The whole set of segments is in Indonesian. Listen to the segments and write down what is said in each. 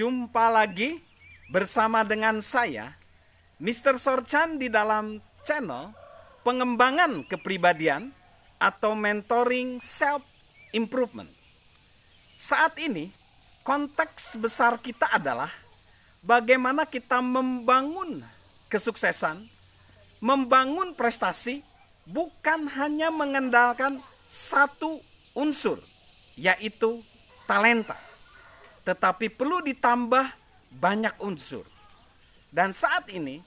Jumpa lagi bersama dengan saya, Mr. Sorchan, di dalam channel pengembangan kepribadian atau mentoring self improvement. Saat ini konteks besar kita adalah bagaimana kita membangun kesuksesan, membangun prestasi, bukan hanya mengandalkan satu unsur, yaitu talenta, tetapi perlu ditambah banyak unsur. Dan saat ini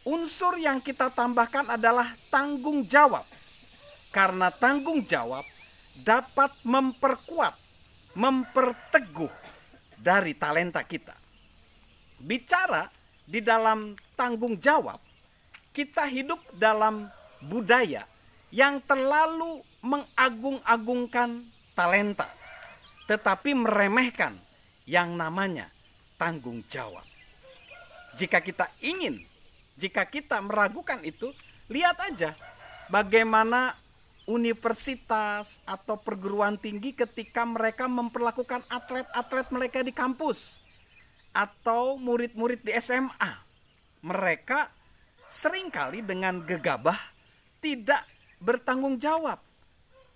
unsur yang kita tambahkan adalah tanggung jawab, karena tanggung jawab dapat memperkuat, memperteguh dari talenta kita. Bicara di dalam tanggung jawab, kita hidup dalam budaya yang terlalu mengagung-agungkan talenta, tetapi meremehkan yang namanya tanggung jawab. Jika kita meragukan itu, lihat aja bagaimana universitas atau perguruan tinggi ketika mereka memperlakukan atlet-atlet mereka di kampus atau murid-murid di SMA. Mereka seringkali dengan gegabah tidak bertanggung jawab.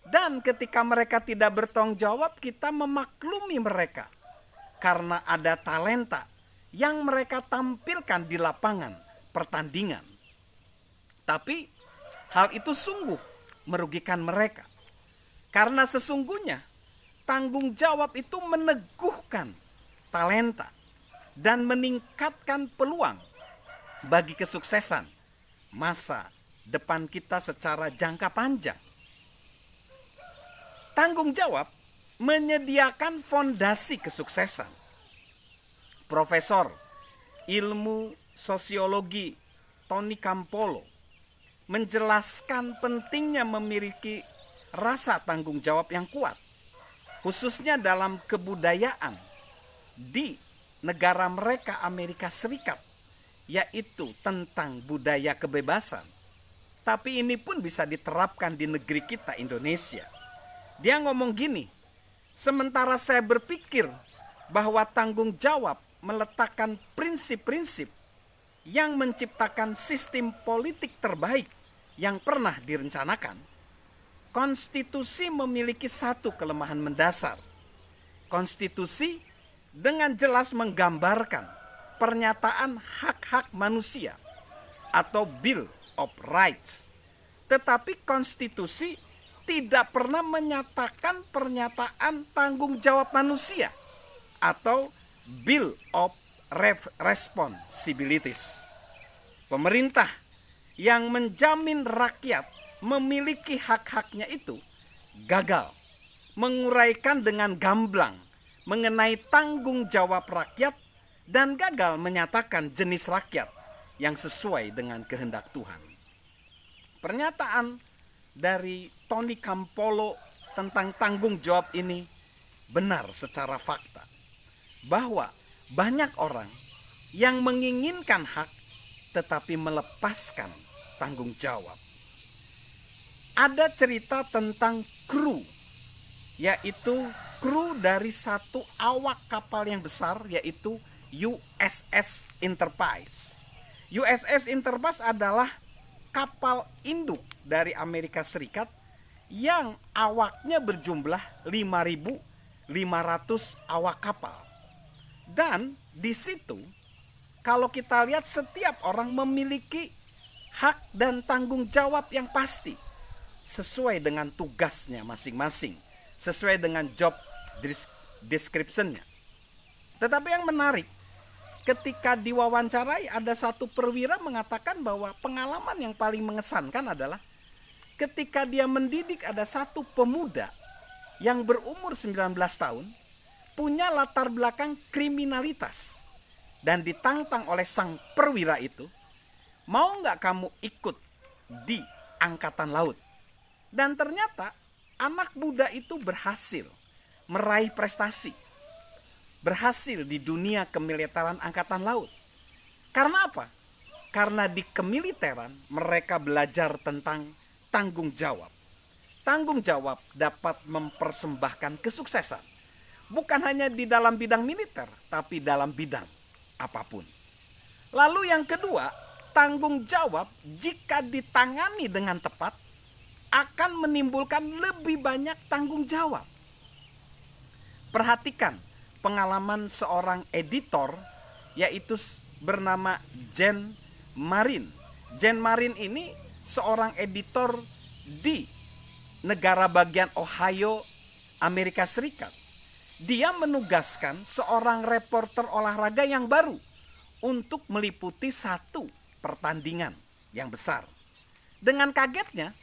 Dan ketika mereka tidak bertanggung jawab, kita memaklumi mereka karena ada talenta yang mereka tampilkan di lapangan pertandingan. Tapi hal itu sungguh merugikan mereka, karena sesungguhnya tanggung jawab itu meneguhkan talenta dan meningkatkan peluang bagi kesuksesan masa depan kita secara jangka panjang. Tanggung jawab menyediakan fondasi kesuksesan. Profesor ilmu sosiologi Tony Campolo menjelaskan pentingnya memiliki rasa tanggung jawab yang kuat, khususnya dalam kebudayaan di negara mereka, Amerika Serikat, yaitu tentang budaya kebebasan. Tapi ini pun bisa diterapkan di negeri kita, Indonesia. Dia ngomong gini, sementara saya berpikir bahwa tanggung jawab meletakkan prinsip-prinsip yang menciptakan sistem politik terbaik yang pernah direncanakan, konstitusi memiliki satu kelemahan mendasar. Konstitusi dengan jelas menggambarkan pernyataan hak-hak manusia atau Bill of Rights. Tetapi konstitusi tidak pernah menyatakan pernyataan tanggung jawab manusia atau Bill of Responsibilities. Pemerintah yang menjamin rakyat memiliki hak-haknya itu gagal menguraikan dengan gamblang mengenai tanggung jawab rakyat dan gagal menyatakan jenis rakyat yang sesuai dengan kehendak Tuhan. Pernyataan dari Tony Campolo tentang tanggung jawab ini benar secara fakta, bahwa banyak orang yang menginginkan hak tetapi melepaskan tanggung jawab. Ada cerita tentang kru, yaitu kru dari satu awak kapal yang besar, yaitu USS Enterprise. USS Enterprise adalah kapal induk dari Amerika Serikat yang awaknya berjumlah 5.500 awak kapal. Dan di situ kalau kita lihat setiap orang memiliki hak dan tanggung jawab yang pasti sesuai dengan tugasnya masing-masing, sesuai dengan job description-nya. Tetapi yang menarik, ketika diwawancarai ada satu perwira mengatakan bahwa pengalaman yang paling mengesankan adalah ketika dia mendidik ada satu pemuda yang berumur 19 tahun, punya latar belakang kriminalitas, dan ditantang oleh sang perwira itu, mau nggak kamu ikut di angkatan laut? Dan ternyata anak muda itu berhasil meraih prestasi, berhasil di dunia kemiliteran angkatan laut. Karena apa? Karena di kemiliteran mereka belajar tentang tanggung jawab. Tanggung jawab dapat mempersembahkan kesuksesan, Bukan hanya di dalam bidang militer, tapi dalam bidang apapun. Lalu yang kedua, tanggung jawab jika ditangani dengan tepat akan menimbulkan lebih banyak tanggung jawab. Perhatikan pengalaman seorang editor, yaitu bernama Jen Marin. Jen Marin ini seorang editor di negara bagian Ohio, Amerika Serikat. Dia menugaskan seorang reporter olahraga yang baru untuk meliputi satu pertandingan yang besar. Dengan kagetnya,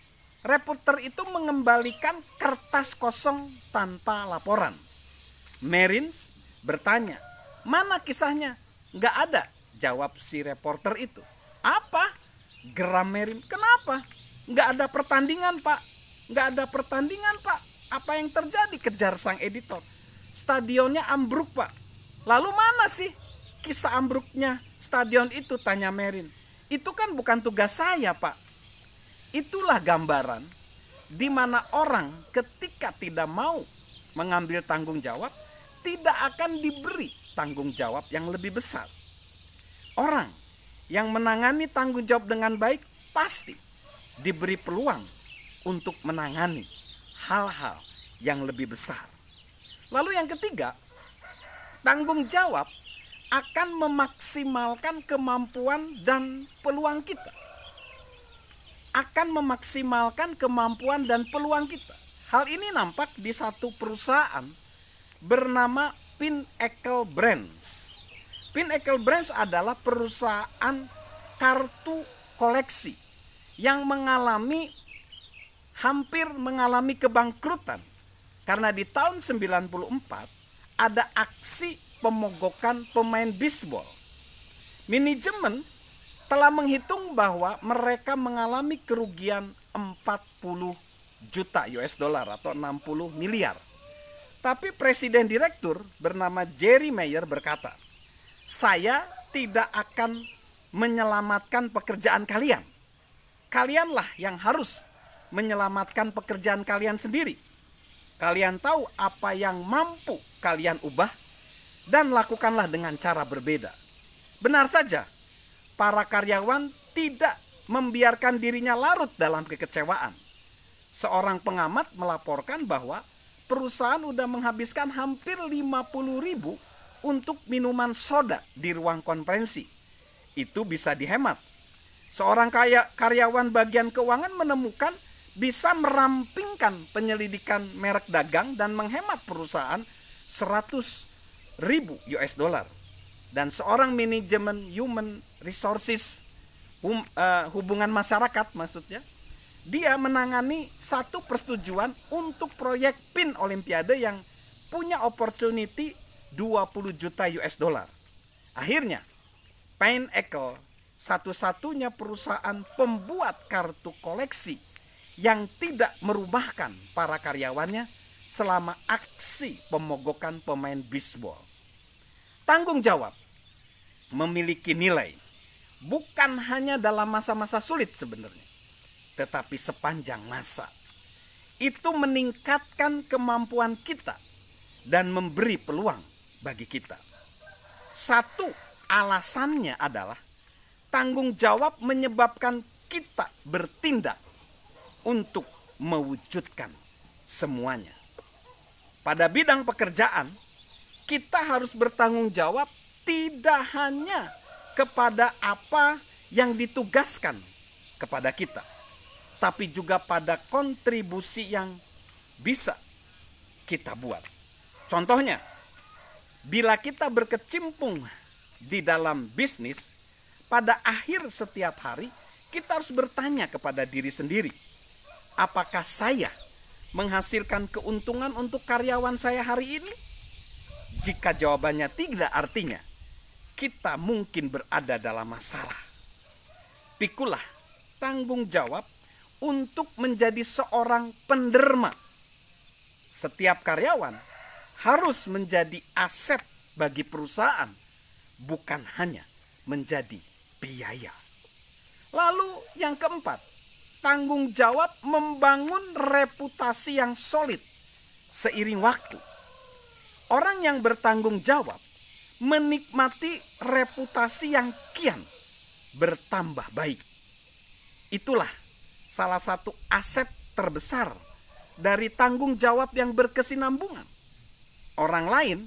reporter itu mengembalikan kertas kosong tanpa laporan. Marins bertanya, "Mana kisahnya?" "Nggak ada," jawab si reporter itu. "Apa?" geram Marin. "Kenapa?" "Nggak ada pertandingan, Pak." "Nggak ada pertandingan, Pak. Apa yang terjadi?" kejar sang editor. "Stadionnya ambruk, Pak." "Lalu mana sih kisah ambruknya stadion itu?" tanya Marin. "Itu kan bukan tugas saya, Pak." Itulah gambaran di mana orang ketika tidak mau mengambil tanggung jawab, tidak akan diberi tanggung jawab yang lebih besar. Orang yang menangani tanggung jawab dengan baik pasti diberi peluang untuk menangani hal-hal yang lebih besar. Lalu yang ketiga, tanggung jawab akan memaksimalkan kemampuan dan peluang kita. Akan memaksimalkan kemampuan dan peluang kita. Hal ini nampak di satu perusahaan bernama Pinnacle Brands. Pinnacle Brands adalah perusahaan kartu koleksi yang hampir mengalami kebangkrutan. Karena di tahun 94 ada aksi pemogokan pemain bisbol. Manajemen telah menghitung bahwa mereka mengalami kerugian 40 juta US dollar atau 60 miliar. Tapi presiden direktur bernama Jerry Mayer berkata, "Saya tidak akan menyelamatkan pekerjaan kalian. Kalianlah yang harus menyelamatkan pekerjaan kalian sendiri. Kalian tahu apa yang mampu kalian ubah dan lakukanlah dengan cara berbeda." Benar saja, para karyawan tidak membiarkan dirinya larut dalam kekecewaan. Seorang pengamat melaporkan bahwa perusahaan sudah menghabiskan hampir 50.000 untuk minuman soda di ruang konferensi. Itu bisa dihemat. Seorang karyawan bagian keuangan menemukan bisa merampingkan penyelidikan merek dagang dan menghemat perusahaan 100.000 US dollar. Dan seorang manajemen human resources, hubungan masyarakat maksudnya, dia menangani satu persetujuan untuk proyek PIN Olimpiade yang punya opportunity 20 juta US dollar. Akhirnya, Pinnacle, satu-satunya perusahaan pembuat kartu koleksi yang tidak merumahkan para karyawannya selama aksi pemogokan pemain bisbol. Tanggung jawab memiliki nilai bukan hanya dalam masa-masa sulit sebenarnya, tetapi sepanjang masa. Itu meningkatkan kemampuan kita dan memberi peluang bagi kita. Satu alasannya adalah tanggung jawab menyebabkan kita bertindak untuk mewujudkan semuanya. Pada bidang pekerjaan, kita harus bertanggung jawab tidak hanya kepada apa yang ditugaskan kepada kita, tapi juga pada kontribusi yang bisa kita buat. Contohnya, bila kita berkecimpung di dalam bisnis, pada akhir setiap hari kita harus bertanya kepada diri sendiri, apakah saya menghasilkan keuntungan untuk karyawan saya hari ini? Jika jawabannya tidak, artinya kita mungkin berada dalam masalah. Pikulah tanggung jawab untuk menjadi seorang penderma. Setiap karyawan harus menjadi aset bagi perusahaan, bukan hanya menjadi biaya. Lalu yang keempat, tanggung jawab membangun reputasi yang solid seiring waktu. Orang yang bertanggung jawab menikmati reputasi yang kian bertambah baik. Itulah salah satu aset terbesar dari tanggung jawab yang berkesinambungan. Orang lain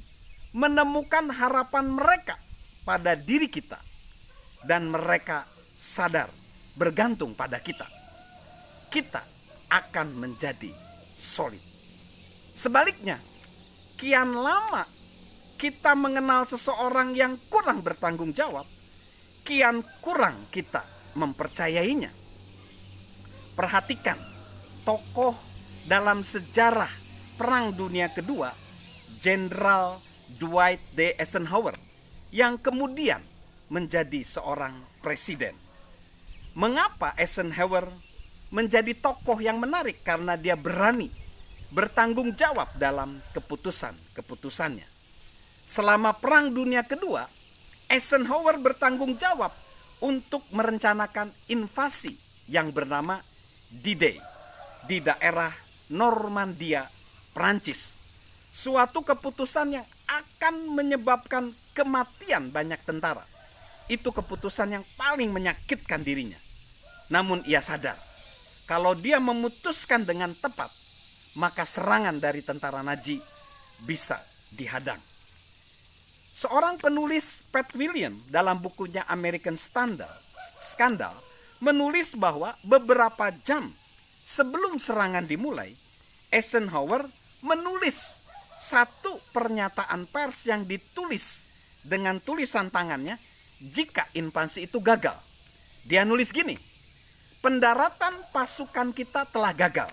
menemukan harapan mereka pada diri kita, dan mereka sadar bergantung pada kita. Kita akan menjadi solid. Sebaliknya, kian lama kita mengenal seseorang yang kurang bertanggung jawab, kian kurang kita mempercayainya. Perhatikan tokoh dalam sejarah Perang Dunia Kedua, Jenderal Dwight D. Eisenhower, yang kemudian menjadi seorang presiden. Mengapa Eisenhower menjadi tokoh yang menarik? Karena dia berani bertanggung jawab dalam keputusan-keputusannya. Selama Perang Dunia Kedua, Eisenhower bertanggung jawab untuk merencanakan invasi yang bernama D-Day di daerah Normandia, Prancis. Suatu keputusan yang akan menyebabkan kematian banyak tentara. Itu keputusan yang paling menyakitkan dirinya. Namun ia sadar, kalau dia memutuskan dengan tepat, maka serangan dari tentara Nazi bisa dihadang. Seorang penulis, Pat William, dalam bukunya American Scandal, menulis bahwa beberapa jam sebelum serangan dimulai, Eisenhower menulis satu pernyataan pers yang ditulis dengan tulisan tangannya jika invasi itu gagal. Dia nulis gini, pendaratan pasukan kita telah gagal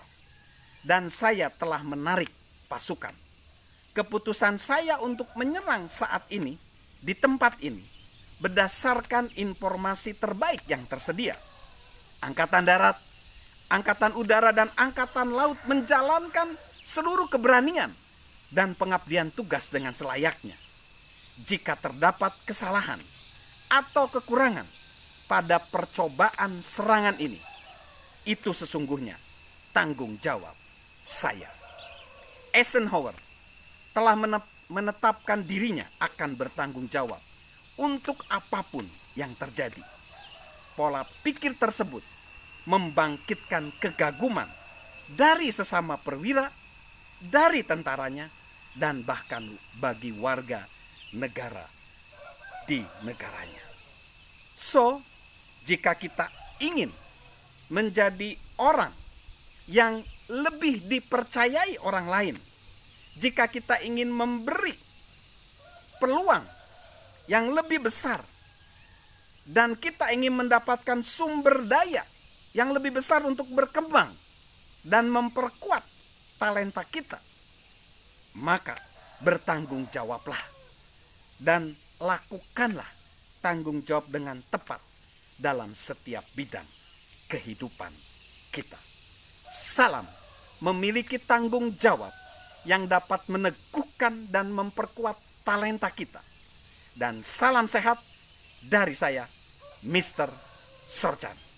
dan saya telah menarik pasukan. Keputusan saya untuk menyerang saat ini di tempat ini berdasarkan informasi terbaik yang tersedia. Angkatan darat, angkatan udara, dan angkatan laut menjalankan seluruh keberanian dan pengabdian tugas dengan selayaknya. Jika terdapat kesalahan atau kekurangan pada percobaan serangan ini, itu sesungguhnya tanggung jawab saya. Eisenhower telah menetapkan dirinya akan bertanggung jawab untuk apapun yang terjadi. Pola pikir tersebut membangkitkan kegaguman dari sesama perwira, dari tentaranya, dan bahkan bagi warga negara di negaranya. So, jika kita ingin menjadi orang yang lebih dipercayai orang lain, jika kita ingin memberi peluang yang lebih besar, dan kita ingin mendapatkan sumber daya yang lebih besar untuk berkembang dan memperkuat talenta kita, maka bertanggung jawablah dan lakukanlah tanggung jawab dengan tepat dalam setiap bidang kehidupan kita. Salam memiliki tanggung jawab yang dapat meneguhkan dan memperkuat talenta kita. Dan salam sehat dari saya, Mr. Sorchan.